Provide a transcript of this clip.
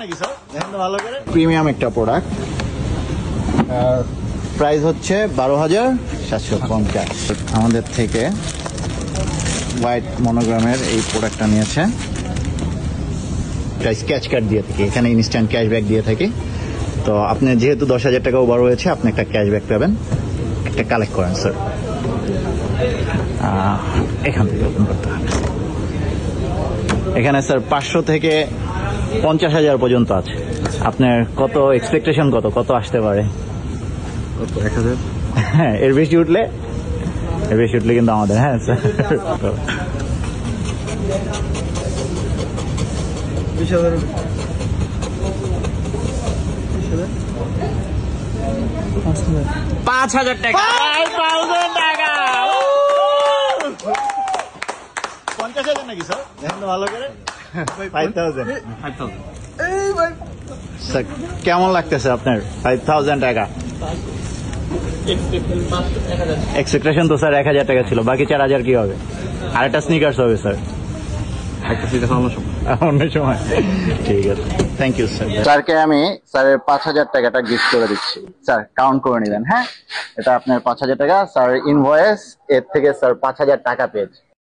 নাকি স্যার? দেখেন তো ভালো করে। প্রিমিয়াম একটা প্রোডাক্ট, প্রাইস হচ্ছে 12,750। আমাদের থেকে হোয়াইট মনোগ্রামের এই প্রোডাক্টটা নিয়েছে। স্কেচ কার্ড দিয়ে থাকি, এখানে ইনস্ট্যান্ট ক্যাশব্যাক দিয়ে থাকি। তো আপনি যেহেতু 10,000 টাকা ওভার হয়েছে, আপনি একটা ক্যাশব্যাক পাবেন, একটা কালেক্ট করেন স্যার। এখান থেকে ওপেন করতে হবে। এখানে স্যার 500 থেকে 50,000 পর্যন্ত আছে। আপনার কত এক্সপেকটেশন, কত আসতে পারে? 1,000। হ্যাঁ, এর বেশি উঠলে কিন্তু আমাদের। হ্যাঁ স্যার, 20,000। 5,000 টাকা। 5,000 টাকা। 50,000 নাকি স্যার? দেখেন তো ভালো করে। 5,000। স্যার কেমন লাগতেছে আপনার? 5,000 টাকা এক্সপেকটেশন তো স্যার 1,000 টাকা ছিল, বাকি 4,000 কি হবে? আরেকটা স্নিকার্স হবে স্যার, অন্য সময়। ঠিক আছে, থ্যাংক ইউ স্যার। স্যারকে আমি স্যারের 5,000 টাকাটা গিফট করে দিচ্ছি। স্যার কাউন্ট করে নেবেন। হ্যাঁ, এটা আপনার 5,000 টাকা। স্যার ইনভয়েস, এর থেকে স্যার 5,000 টাকা পেয়েছে।